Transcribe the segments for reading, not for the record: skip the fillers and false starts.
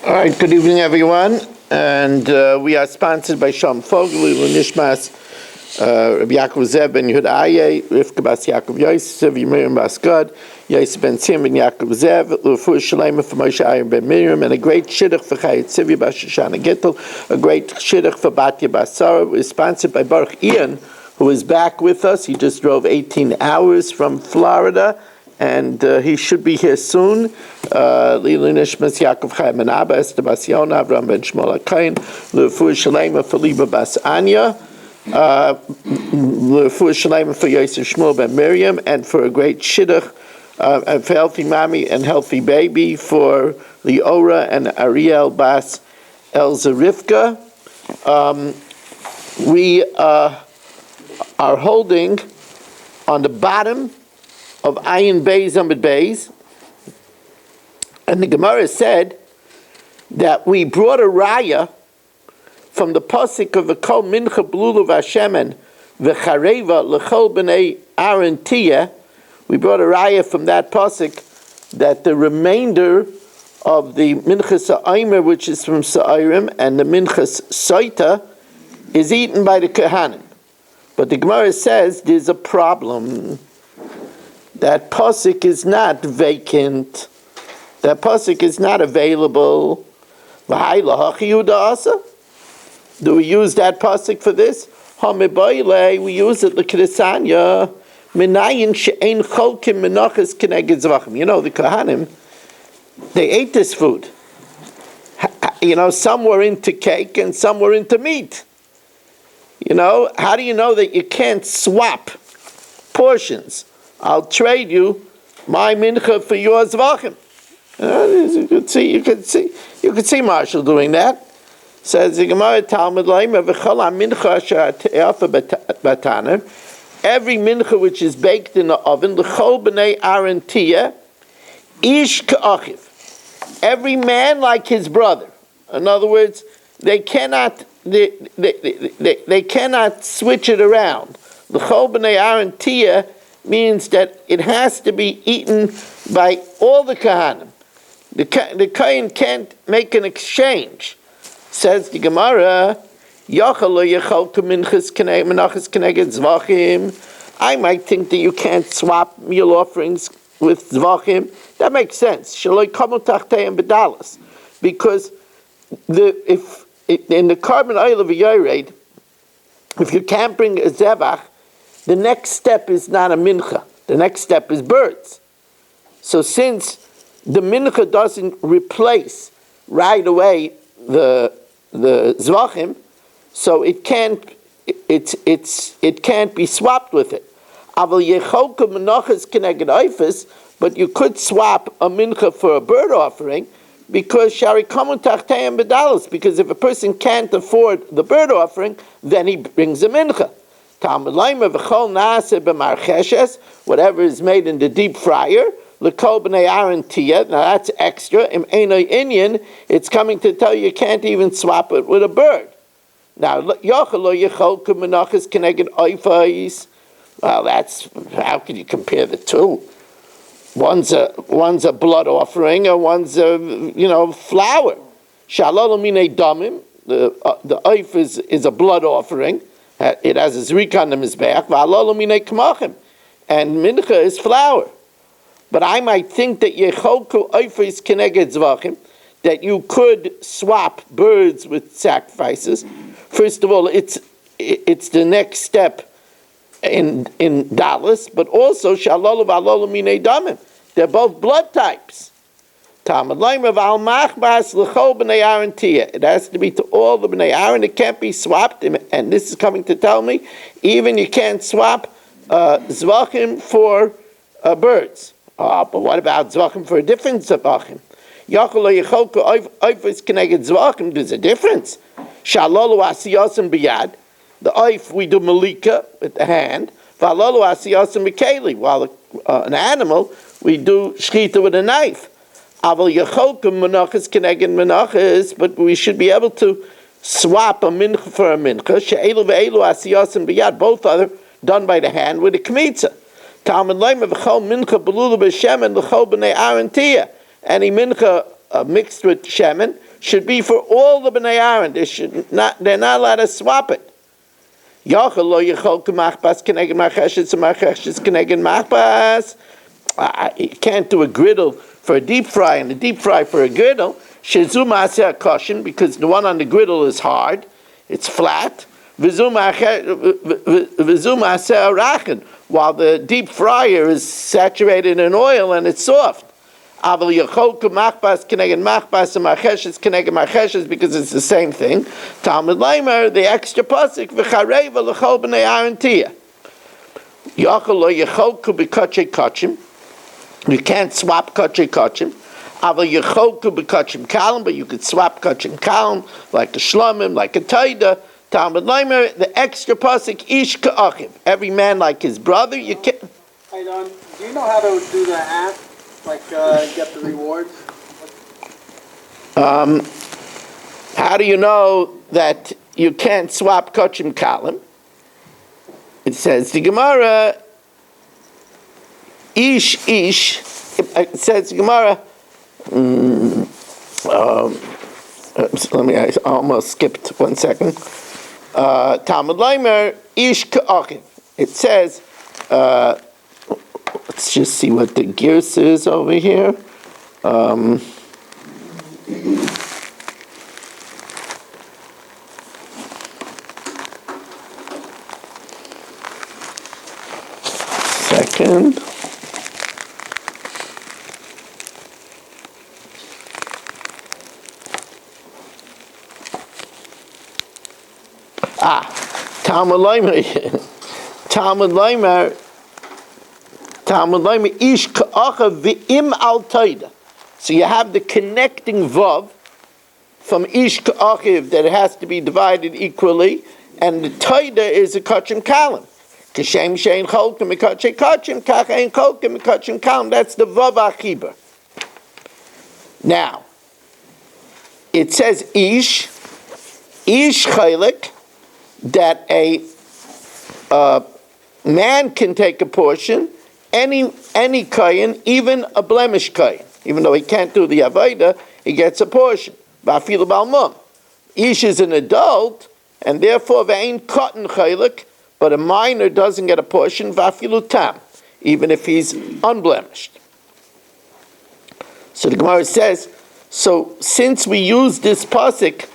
All right, good evening, everyone. And we are sponsored by Sham Foglu, Nishmas, Rabbi Yaakov Zev ben Yehud Aye, Rivka Bas Yaakov Yosef, Miriam Bas Gad, Yosef ben Sim ben Yaakov Zev, L'Rufur Shalema for Moshe Ayer ben Miriam, and a great shidduch for Chayat Tzivi Bas Shoshana Gittel, a great shidduch for Batya Bas Sarah. We're sponsored by Baruch Ian, who is back with us. He just drove 18 hours from Florida, and he should be here soon. Lilu Nishmas Yaakov Chaim ben Abba, Esther Bas Yona, Avram ben Shmuel HaKain, L'Rufur Shalema for Liba Bas Anya, L'Rufur Shalema for Yosef Shmuel ben Miriam, and for a great shidduch, and for healthy mommy and healthy baby for Leora and Ariel Bas Elza Rivka. We are holding on the bottom of Ayin Beis Amud Beis, and the Gemara said that we brought a raya from the pasuk of the Kol Mincha Blulu Vashemen V'Chareva L'Chol B'nei Aaron Tiyeh. We brought a raya from that pasuk that the remainder of the Minchas Ha'omer, which is from Sa'irim, and the Minchas Soita is eaten by the Kohanim. But the Gemara says there's a problem. That pasuk is not vacant. That pasuk is not available. Do we use that pasuk for this? We use it l'kidasanya. You know, the Kohanim, they ate this food. Some were into cake and some were into meat. How do you know that you can't swap portions? I'll trade you my mincha for your zvachim. You could see Marshall doing that. Says the Gemara Talmud mincha. Every mincha which is baked in the oven, l'chol b'nei Aaron tiyeh, ish ka'achiv. Every man like his brother. In other words, they cannot switch it around. L'chol b'nei Aaron tiyeh means that it has to be eaten by all the Kohanim. The Kohen can't make an exchange. Says the Gemara, I might think that you can't swap meal offerings with zvachim. That makes sense. Because if in the carbon oil of a yored, if you can't bring a zevach, the next step is not a mincha. The next step is birds. So since the mincha doesn't replace right away the zvachim, so it can't be swapped with it. But you could swap a mincha for a bird offering because if a person can't afford the bird offering, then he brings a mincha. Whatever is made in the deep fryer, now that's extra. It's coming to tell you can't even swap it with a bird. Now, well, that's, how can you compare the two? One's a blood offering, and one's a flour. The oif is a blood offering. It has a zrik on the mizbeach. And mincha is flour. But I might think that yecholku oifis keneged zvachim, that you could swap birds with sacrifices. First of all, it's the next step in Dallas, but also shalolu v'alolu minei damim. They're both blood types. Talmud Leimer v'al machbas l'chol b'nei Aaron tiyeh. It has to be to all the b'nei Aaron. It can't be swapped. And this is coming to tell me, even you can't swap zvachim for birds. But what about zvachim for a different zvachim? There's a difference. Shalolu asiyasim biyad. The oif we do malika with the hand. V'alolu asiyasim b'keli. While an animal we do shchita with a knife. Aval yecholkum menachos keneged menachos. But we should be able to swap a mincha for a mincha. She'elu ve'elu asiyasim biyad. Both are done by the hand with a kmitza. Talmud Leimer v'chol mincha belulu b'shemen l'chol b'nei Aaron tiyeh. Any mincha mixed with shemen should be for all the Bnei Aaron. They're not allowed to swap it. Yachal lo yachol k'machbas k'neged macheshes u'macheshes k'neged machbas. You can't do a griddle for a deep fry and a deep fry for a griddle. Shezu ma'aseh koshin, because the one on the griddle is hard, it's flat. V'zu ma'aseh rachin, while the deep fryer is saturated in oil and it's soft. Aval yachol k'machbas k'neged machbas u'macheshes k'neged macheshes, because it's the same thing. Talmud Leimer, the extra pasuk, v'chareva l'chol b'nei Aaron tiyah. Yachol lo yachol b'kachei kachim. You can't swap kachei kachim. Aval yachol b'kachim kalim, but you could swap kachim kalim, like a shlomim, like a taida. Talmud Leimer, the extra pasuk, ish ka'achim. Every man like his brother. You can't. Hey Don, do you know how to do the app? Like get the rewards? How do you know that you can't swap kachim kalim? It says the Gemara, ish. It says the Gemara. I almost skipped 1 second. Talmud Leimer, ish ka'achim. It says. Let's just see what the gears is over here. Second. Talmud Leimer, ish ka'acha v'im al taida. So you have the connecting vav from ish ka'achiv that it has to be divided equally, and the taida is a kachim kalim. Kashem shein cholkim mikachim kachim kach ein cholkim mikachim kalim. That's the vav achiba. Now, it says ish chaylik, that a man can take a portion, any kayin, even a blemish kayin. Even though he can't do the avodah, he gets a portion. V'afilu balmum. Ish is an adult, and therefore ve'ein katan chaylik, but a minor doesn't get a portion, v'afilu tam, even if he's unblemished. So the Gemara says, so since we use this pasuk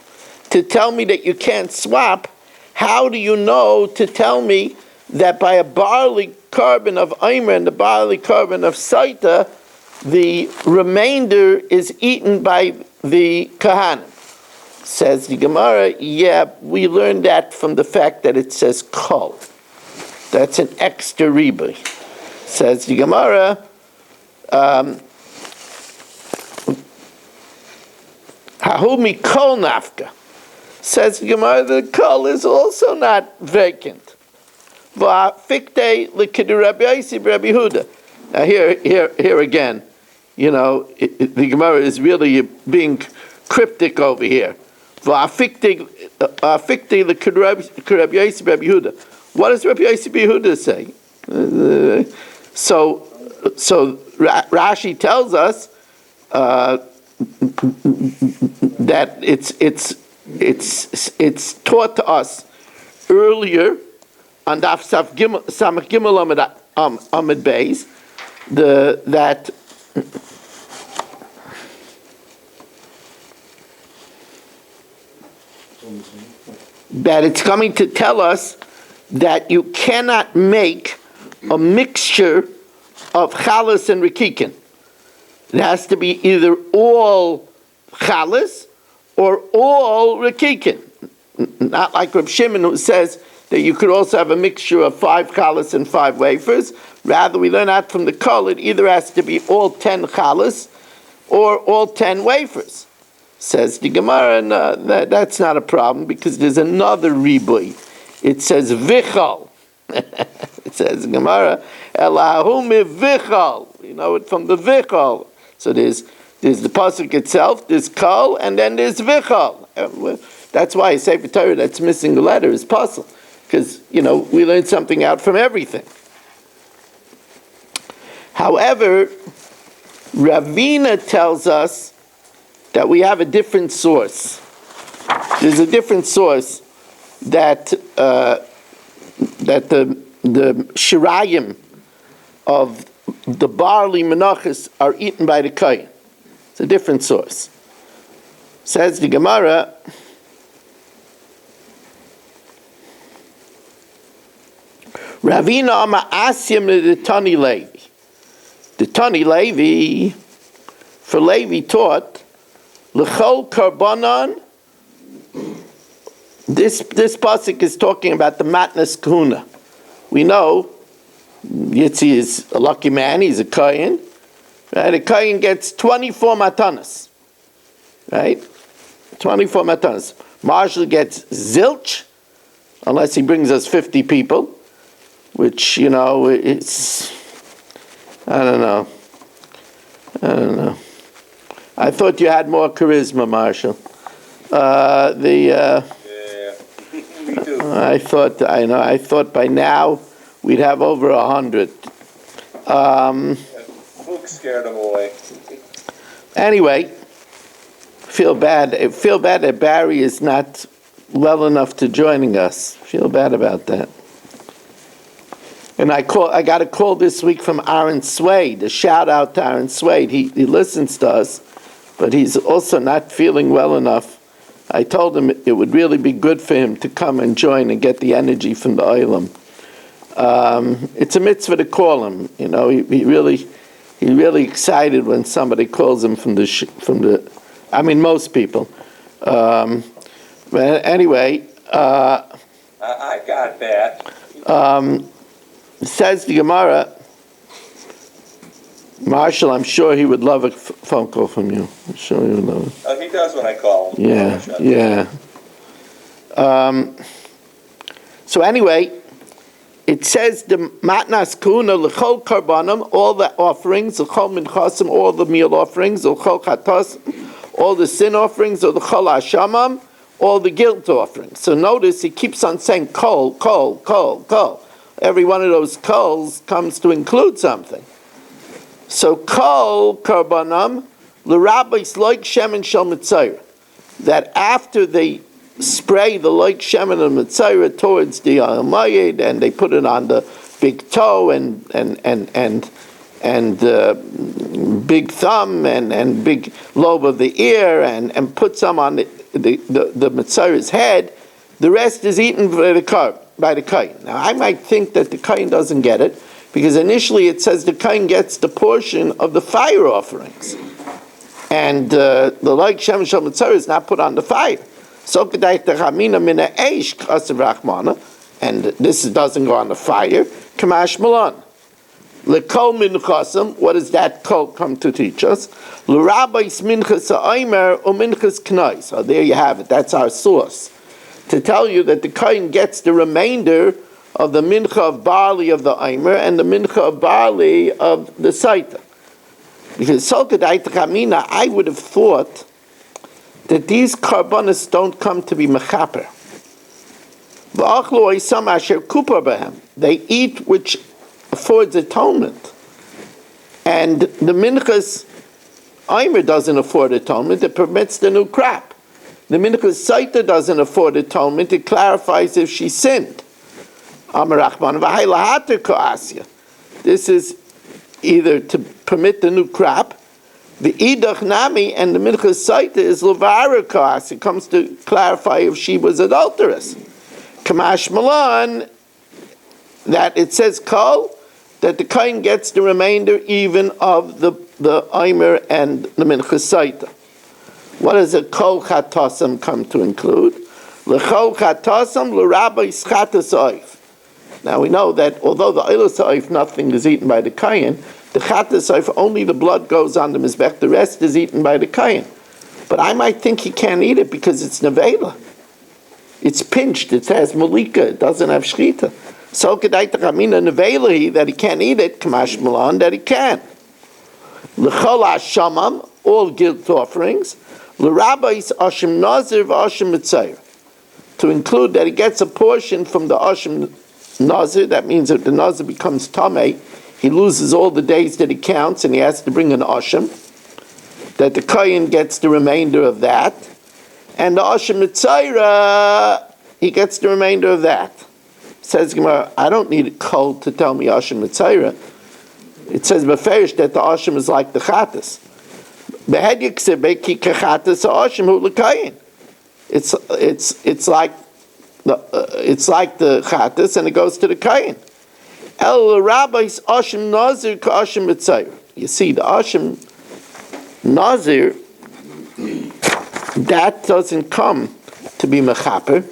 to tell me that you can't swap, how do you know to tell me that by a barley carbon of Eimer and the barley carbon of Saita, the remainder is eaten by the Kahanim? Says the Gemara, yeah, we learned that from the fact that it says Kol. That's an extra riba. Says the Gemara, Hahumi Kol Nafka. Says the Gemara, the Kol is also not vacant. Now here again, the Gemara is really being cryptic over here. What does Rabbi Yossi Yehuda say? So Rashi tells us that it's taught to us earlier on Daf Samach Gimel Amid Beis that it's coming to tell us that you cannot make a mixture of chalas and rikikin. It has to be either all chalas or all rikikin. Not like Reb Shimon, who says that you could also have a mixture of 5 chalas and 5 wafers. Rather, we learn out from the Kol, it either has to be all 10 chalas or all 10 wafers. Says the Gemara, no, that's not a problem, because there's another ribui. It says vichal. It says Gemara, Elahu mi vichal. You know it from the vichal. So there's the pasuk itself, there's Kol, and then there's vichal. That's why I say for Torah that's missing the letter is puzzle, because we learn something out from everything. However, Ravina tells us that we have a different source. There's a different source that that the shirayim of the barley menachos are eaten by the kohen. It's a different source. Says the Gemara, Ravina Ama Asyam the Tani Levi. The Tani Levi, for Levi taught, L'chol Karbanan. This pasuk is talking about the matnas kahuna. We know Yitzi is a lucky man, he's a kohen. Right? A kohen gets 24 matanas. Right? 24 matanas. Marshall gets zilch, unless he brings us 50 people, which, it's, I don't know. I thought you had more charisma, Marshall. Yeah, me too. I thought by now we'd have over 100. Book scared him away. Anyway, feel bad that Barry is not well enough to joining us. Feel bad about that. And I got a call this week from Aaron Swade. A shout out to Aaron Swade. He listens to us, but he's also not feeling well enough. I told him it would really be good for him to come and join and get the energy from the Olam. It's a mitzvah to call him. He really excited when somebody calls him from the. I mean, most people. But anyway. I got that. Says the Gemara, Marshall, I'm sure he would love a phone call from you. I'm sure he would love it. Oh, he does when I call him. Yeah. So anyway, it says the matnas kuna l'chol karbanim, all the offerings, l'chol minchasim, all the meal offerings, l'chol chatos, all the sin offerings, or l'chol hashamam, all the guilt offerings. So notice he keeps on saying kol, kol, kol, kol. Every one of those kols comes to include something. So kol karbanam l'rabbis like shemen shel mitzayra, that after they spray the like shemen and mitzayra towards the almayid and they put it on the big toe and big thumb and big lobe of the ear and put some on the mitzayra's head, the rest is eaten by the kohen. Now I might think that the kohen doesn't get it, because initially it says the kohen gets the portion of the fire offerings, and the like shemen shel mitzayra is not put on the fire. So kedai techamina mina eish kasev rachmana, and this doesn't go on the fire. Kamash malan lekol minchasim. What does that kol come to teach us? L'rabbis minchas ha'omer or minchas knais. So there you have it. That's our source to tell you that the kohen gets the remainder of the mincha of barley of the Eimer and the mincha of barley of the Saita. Because I would have thought that these karbonis don't come to be mechaper. They eat which affords atonement. And the minchas Eimer doesn't afford atonement, it permits the new crop. The minchas Saita doesn't afford atonement, it clarifies if she sinned. This is either to permit the new crop. The idach nami and the minchas saita is levara kaas. It comes to clarify if she was adulterous. Kamash malan, that it says kol, that the kohen gets the remainder even of the Eimer and the minchas saita. What does a kol chatasam come to include? L'chol chatasam l'rabbi schatas oif. Now we know that although the oilas ha'oif, nothing is eaten by the kohen, the chatas ha'oif, only the blood goes on the mizbech, the rest is eaten by the kohen. But I might think he can't eat it because it's nevela. It's pinched, it has malika, it doesn't have shchita. So kedai t'chamina nevela that he can't eat it, kamash malan, that he can. L'chol hashamam, all guilt offerings, l'rabbis ashim nazir v'ashim mitzayr. To include that he gets a portion from the ashim nazir, that means that the nazir becomes tamei, he loses all the days that he counts and he has to bring an ashim. that the Kohen gets the remainder of that, and the Asham Mitzayra, he gets the remainder of that. Says Gemara, I don't need a code to tell me Asham Mitzayra. It says Beferish that the Asham is like the Chatas. It's like the Chatas, and it goes to the Kohen. El Rabbi's Asham Nazir ka Asham Mitzayra. You see, the Asham Nazir, that doesn't come to be mechaper.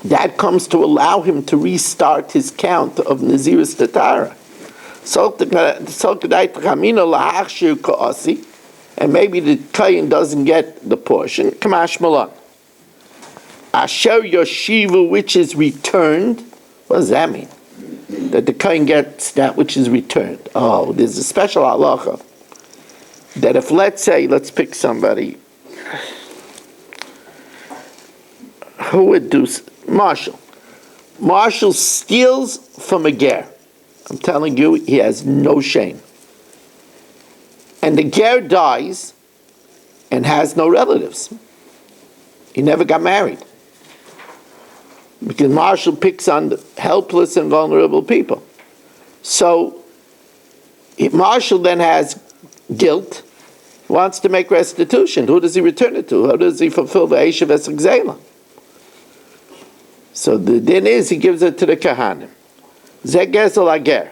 That comes to allow him to restart his count of Nazirus Tatara. And maybe the Kohen doesn't get the portion. Kamash Malan. Asher Yoshivu, which is returned. What does that mean? That the Kohen gets that which is returned. Oh, there's a special halacha that if, let's say, let's pick somebody who would do Marshall. Marshall steals from a ger. I'm telling you, he has no shame. And the ger dies and has no relatives. He never got married. Because Marshall picks on the helpless and vulnerable people. So Marshall then has guilt, wants to make restitution. Who does he return it to? How does he fulfill the Eishav Esek? So the din is he gives it to the Kahanim. Zeh gezel ager.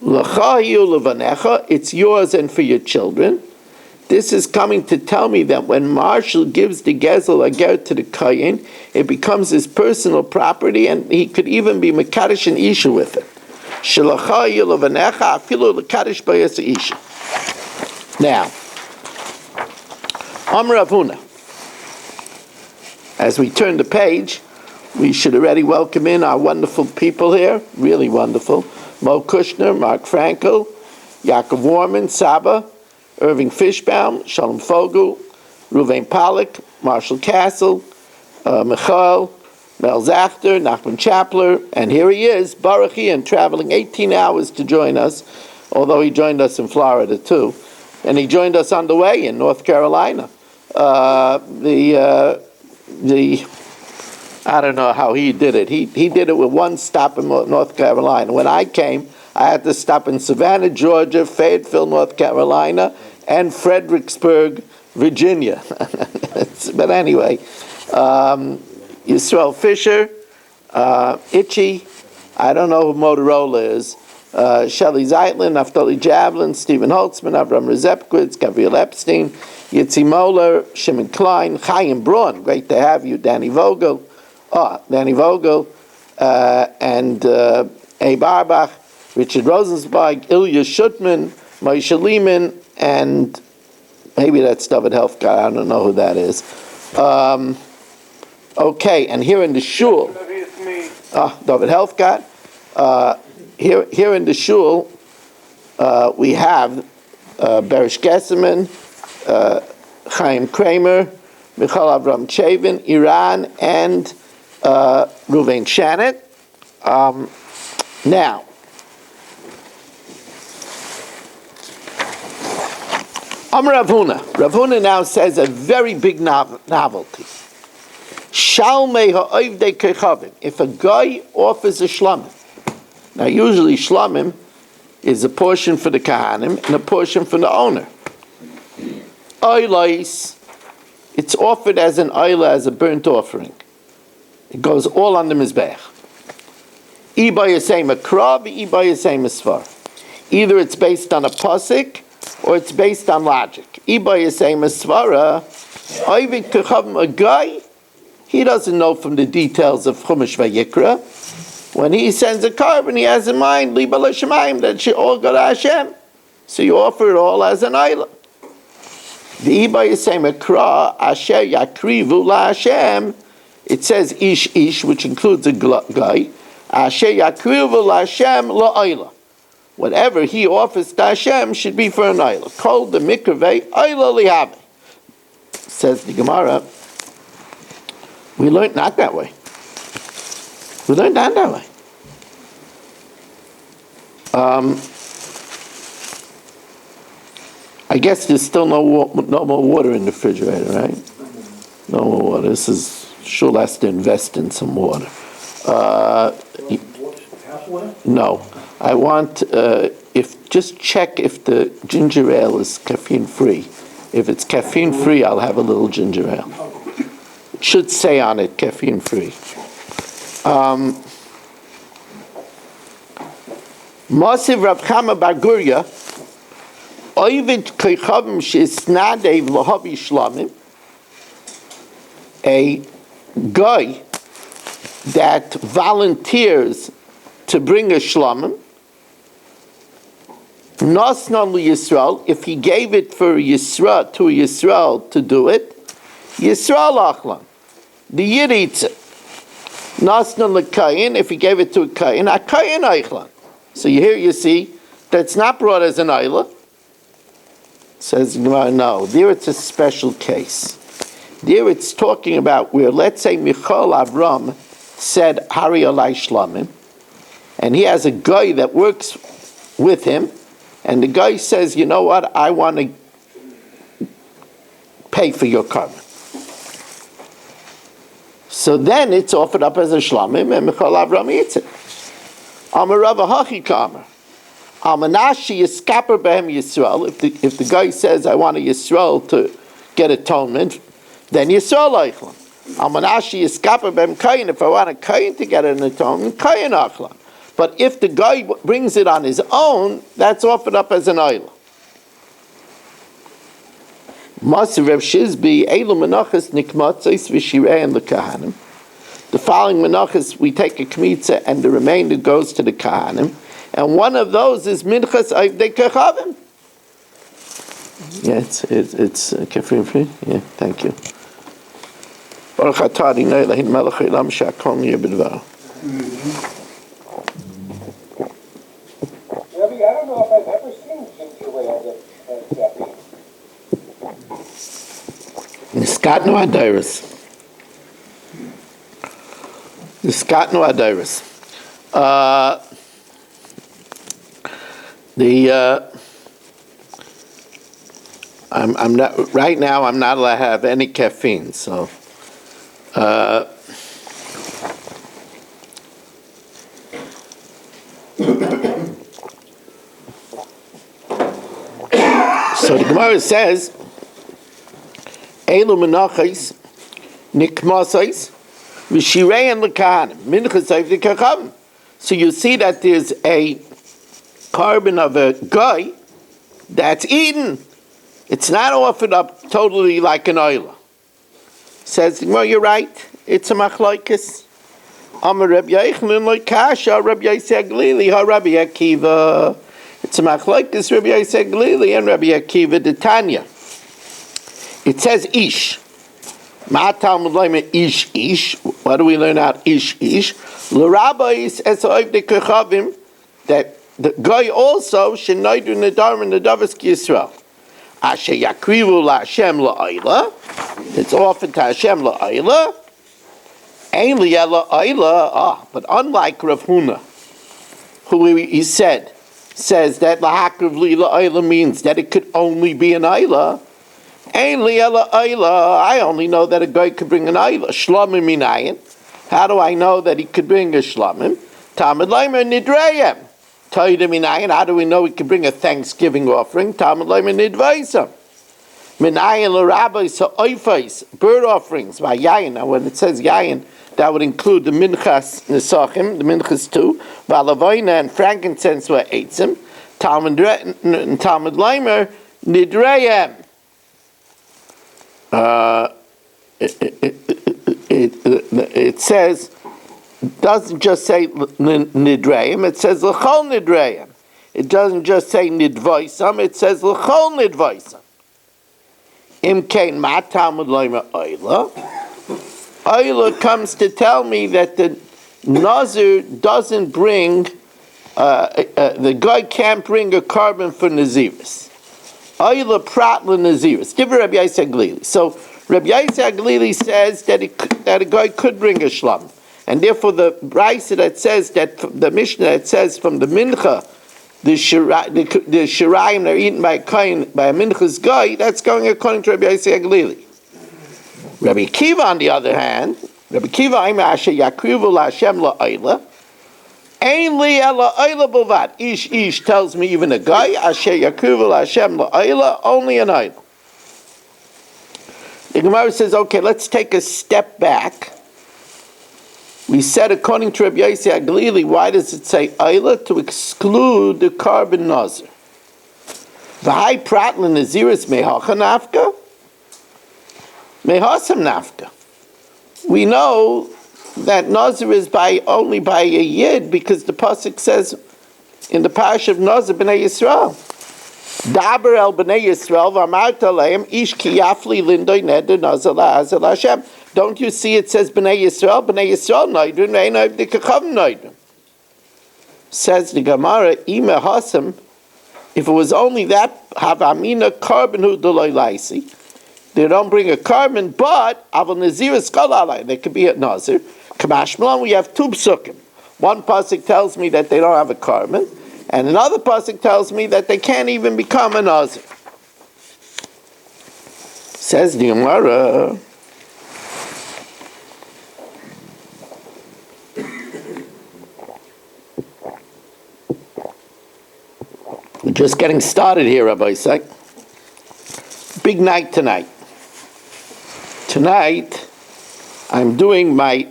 L'chahiu levanecha, it's yours and for your children. This is coming to tell me that when Marshall gives the gezel ager to the Kohen, it becomes his personal property, and he could even be mekadosh an isha with it. Shelachahiu levanecha afilu lekadosh bayas isha. Now, Amar Rav Huna. As we turn the page, we should already welcome in our wonderful people here, really wonderful. Mo Kushner, Mark Frankel, Yaakov Warman, Saba, Irving Fishbaum, Shalom Fogel, Ruvain Pollack, Marshall Castle, Michael, Mel Zachter, Nachman Chapler, and here he is, Baruch Ian, traveling 18 hours to join us, although he joined us in Florida too, and he joined us on the way in North Carolina. I don't know how he did it. He did it with one stop in North Carolina. When I came, I had to stop in Savannah, Georgia, Fayetteville, North Carolina, and Fredericksburg, Virginia. But anyway, Yisrael Fisher, Itchy, I don't know who Motorola is, Shelley Zeitlin, Naftali Javelin, Stephen Holtzman, Avram Rezepkwitz, Gabriel Epstein, Yitzi Moeller, Shimon Klein, Chaim Braun, great to have you, Danny Vogel, and Abe Arbach, Richard Rosenzweig, Ilya Shutman, Moshe Lehman, and maybe that's David Helfgott, I don't know who that is. Okay, and here in the shul, David Helfgott, here in the shul, we have Berish Gesseman, Chaim Kramer, Michal Avram Chavin, Iran, and Ruvain Shannon. Now, Rav Huna. Rav Huna now says a very big novelty. Shalmei ha'ovdei kechavim. If a guy offers a shlamim, now usually shlamim is a portion for the kahanim and a portion for the owner. Oilais, it's offered as an oila, as a burnt offering. It goes all on the mizbech. Iba yasem a krav, iba yasem a svar. Either it's based on a pasuk or it's based on logic. Iba yasem a svara, oivik kechavim, a guy, he doesn't know from the details of Chumash Vayikra. When he sends a carbon, he has in mind, liba l'shemayim, that should all go to Hashem. So you offer it all as an oila. The Iba Yisem Ekra, Asher Yakrivu La Hashem, it says ish, which includes a guy, Asher Yakrivu La Hashem La Oila. Whatever he offers to Hashem should be for an oila. Called the Mikrvei Oila Lihabe. Says the Gemara, we learned not that way. We learned not that way. I guess there's still no more water in the refrigerator, right? No more water. This is Shul has to invest in some water. No, I want just check if the ginger ale is caffeine free. If it's caffeine free, I'll have a little ginger ale. It should say on it caffeine free. Masiv Rav Chama Bar Guria, Oivid Koichavim Sheisnadev Lahavi Shlamim, a guy that volunteers to bring a shlamim, Nasnan Yisrael, if he gave it for Yisrael to Yisrael to do it, Yisrael Achlan, the Yid eats it. Nasnan L'Kayin, if he gave it to a Kayin Eichlan. So here you see that's not brought as an Eilah. Says no, there it's a special case. There it's talking about where, let's say, Michal Avram said, Hari Alai Shlamim, and he has a guy that works with him, and the guy says, you know what, I want to pay for your carbon. So then it's offered up as a Shlamim, and Michal Avram eats it. Amar Rava Hachi Kamer. Amanashi Yiskaper Behem Yisrael. If the guy says, I want a Yisrael to get atonement, then Yisrael Eichlan. Amanashi Yiskaper Behem Kayin. If I want a Kayin to get an atonement, Kayin Eichlan. But if the guy brings it on his own, that's offered up as an Eilah. Masiv Rav Shizbi, Eilu Menachos Nikmatzos V'Shirei and L'Kahanim. The following Menachos, we take a Kmitza and the remainder goes to the Kahanim. And one of those is Minchas Avdei Kechavim. Yeah, it's caffeine free. Yeah, thank you. Baruch atah Adonai Eloheinu melech haolam she'akol nהיה b'dvaro. Rabbi, I don't know if I've ever seen ginger ale that's caffeine. Niskatnu Adairis. Niskatnu Adairis. I'm not right now. I'm not allowed to have any caffeine. So, so the Gemara says, "Elu menachos nikmasos v'shirei and l'kahanim minchas avdei kechavim." So you see that there's a carbon of a guy that's eaten. It's not offered up totally like an oila. Says, well, you're right. It's a machlokes. Amar Rabbi Yochanan like kasha, Rabbi Yosef Glili, ha Rabbi Akiva. It's a machlokes, Rabbi Yosef Glili and Rabbi Akiva the Tanya. It says ish. Ma Talmud Lema ish. What do we learn out ish? L'rabbis es oivdei kechavim, that the guy also shenaidu nedar and nedavas ki Yisrael. Asher yakrivu laHashem la'ayla. It's offered to Hashem la'ayla. Ein liyela ayla. But unlike Rav Huna, who he says that lahakriv li la'ayla means that it could only be an ayla. Ein liyela ayla. I only know that a guy could bring an ayla. Shlamim minayin. How do I know that he could bring a shlamim? Tamid leimer nidreyem. How do we know we can bring a Thanksgiving offering? Talmud Leimer Nidvaisa. Minayin l'rabbis ha'oifais, bird offerings by yayin. Now when it says yayin, that would include the minchas nesachim, the minchas too, valavayna and frankincense were eitzim. Talmud Leimer Nidreyem. It says, doesn't just say nidreim, it says l'chol nidreim. It doesn't just say nidvaisam, it says l'chol nidvaisam. Imkein ma Talmud Leimer Oyla. Oyla comes to tell me that the Nazir doesn't bring, the guy can't bring a carbon for Naziris. Oyla pratla Naziris. Give Rabbi Yosef Glili. So Rabbi Yosef Glili says that a guy could bring a shlam. And therefore the Brisa that says that, the Mishnah that says from the Mincha the shirayim that are eaten by a kohen, by a minchas guy, that's going according to Rabbi Yossi HaGlili. Rabbi Kiva, on the other hand, Rabbi Kiva, asher yakrivu la'Hashem la'ayla, ein li ela ayla bovad. Ish tells me even a guy, asher yakrivu la'Hashem la'ayla, only an ayla. The Gemara says, okay, let's take a step back. We said, according to Rabbi Yossi HaGlili, why does it say ayla? To exclude the carbon nazir. V'hai pratlin naziris mehacha nafka, mehasam nafka. We know that nazir is only by a yid because the pasuk says in the parsha of Nazir b'nei Yisrael, Daber el b'nei Yisrael v'amarta lehem ish ki yafli lindoy neder nazir la'azir la'Hashem. Don't you see it says b'nei Yisrael noidrin ve'ein oiv dikachavim noidrin. Says the Gemara, ima hasam, if it was only that, havamina karbonu d'loy laisi, they don't bring a carbon, but aval nazir is kalalai. They could be a nazir. Kamash Malon, we have two psukim. One pasuk tells me that they don't have a carbon, and another pasuk tells me that they can't even become a nazir. Says the Gemara, we're just getting started here, Rabbi Isaac. Big night tonight. Tonight, I'm doing my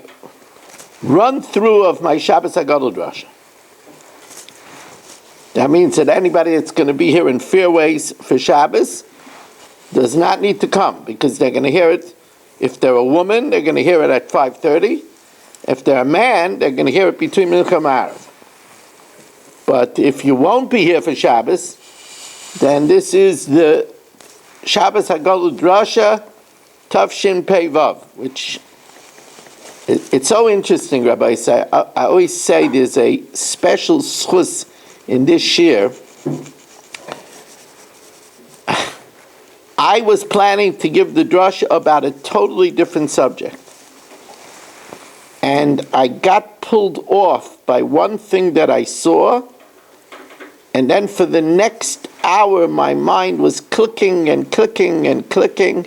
run-through of my Shabbos HaGadol Drasha. That means that anybody that's going to be here in Fairways for Shabbos does not need to come, because they're going to hear it. If they're a woman, they're going to hear it at 5:30. If they're a man, they're going to hear it between Mincha and Ma'ariv. But if you won't be here for Shabbos, then this is the Shabbos HaGadol Drasha Tafshin Pei Vav, which it's so interesting, Rabbi say. I always say there's a special schus in this year. I was planning to give the drasha about a totally different subject, and I got pulled off by one thing that I saw, and then for the next hour my mind was clicking and clicking and clicking,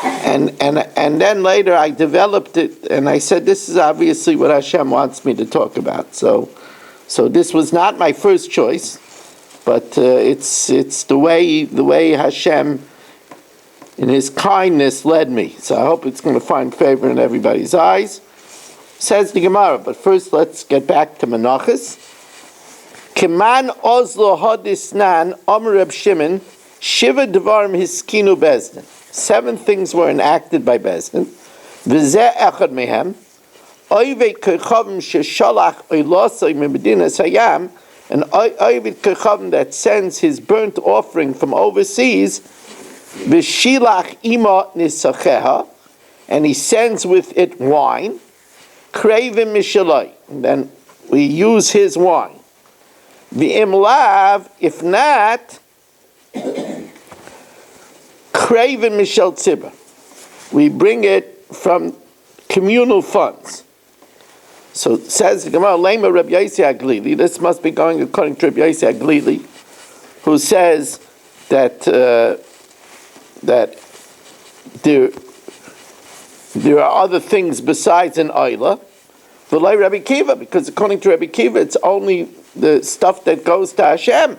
and then later I developed it, and I said, this is obviously what Hashem wants me to talk about. So this was not my first choice, but it's the way Hashem in His kindness led me. So I hope it's going to find favor in everybody's eyes. Says the Gemara, but first let's get back to Menachos. Kiman ozlo hadisnan Amar Reb Shimon shiva devarim hiskinu bezdin. 7 things were enacted by bezdin. V'zeh echad mehem oivei kechavim sheshalach oilosay mebedinas hayam, and oivei kechavim that sends his burnt offering from overseas, v'shilach ima nisacheha, and he sends with it wine. Kravim mishalai, and then we use his wine. V'im lav, if not, kravim mishal tzibah. We bring it from communal funds. So it says the Gemara, Lema Rabbi Yossi HaGlili. This must be going according to Rabbi Yossi HaGlili, who says that there are other things besides an oila. V'lai Rabbi Kiva, because according to Rabbi Kiva, it's only the stuff that goes to Hashem.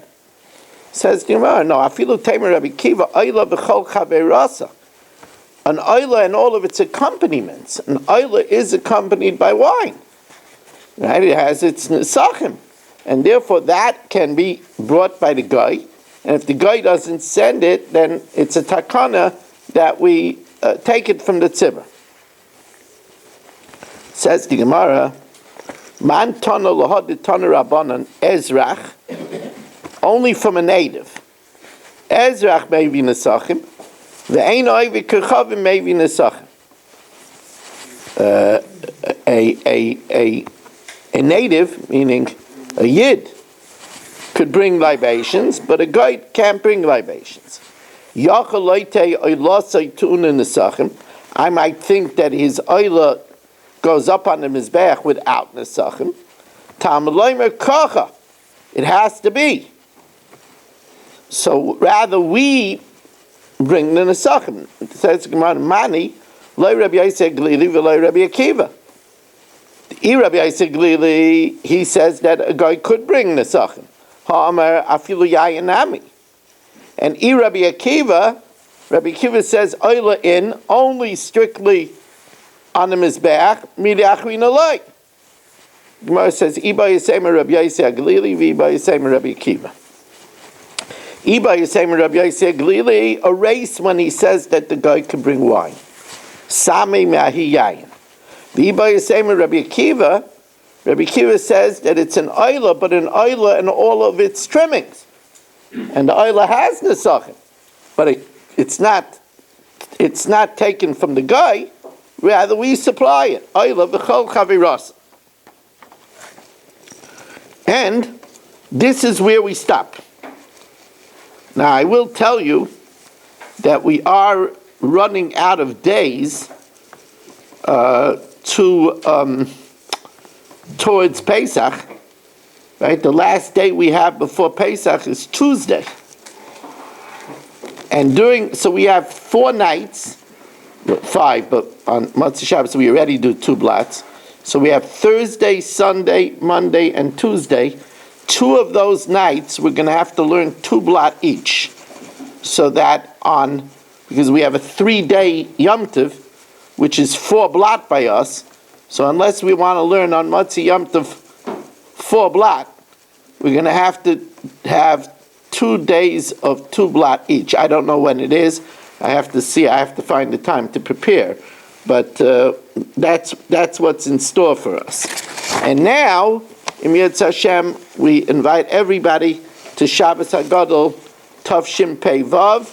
Says the Gemara, no, afilu tamer Rabbi Kiva, oila b'chol chaveirasa. An oila and all of its accompaniments. An oila is accompanied by wine. Right? It has its nesachim. And therefore that can be brought by the guy. And if the guy doesn't send it, then it's a takana that we take it from the tzibah. Says the Gemara, man tana lahad tana rabbanan ezrach, only from a native. Ezrach may be nesachim, ve'ein oivi kechavim may be nesachim. A native, meaning a yid, could bring libations, but a guy can't bring libations. I might think that his oila goes up on the mizbeach without nesachim. Tam loimer kacha, it has to be. So rather we bring the Nesachim. It says Gemara Mani, Lo Rabbi Yosef Glili v'Lo Rabbi Akiva. Rabbi Yosef Glili, he says that a guy could bring Nesachim. Ha'amar afilu yayanami. And Rabbi Akiva says Oila in only strictly on the Mizbeach, Midachrin Aloi. Gemara says, Iba Yisema Rabbi Yosef Glili, Viba Yisema Rabbi Akiva. Iba Yisema Rabbi Yosef Glili erase when he says that the guy can bring wine. Same Mahi Yayin. Viba Yisema Rabbi Akiva says that it's an oila, but an oila and all of its trimmings. And the oila has nesachim, but it's not taken from the guy. Rather, we supply it. Oila v'chol chaviras. And this is where we stop. Now, I will tell you that we are running out of days towards Pesach. Right? The last day we have before Pesach is Tuesday. And so we have 4 nights, 5, but on Motzei Shabbos we already do 2 blots. So we have Thursday, Sunday, Monday, and Tuesday. 2 of those nights we're going to have to learn 2 blot each. So that because we have a 3-day Yom Tov, which is 4 blot by us. So unless we want to learn on Motzei Yom Tov 4 blot, we're going to have 2 days of 2 blot each. I don't know when it is. I have to find the time to prepare. But that's what's in store for us. And now, in Yetz Hashem, we invite everybody to Shabbos HaGadol, Tov Shin Pei Vav.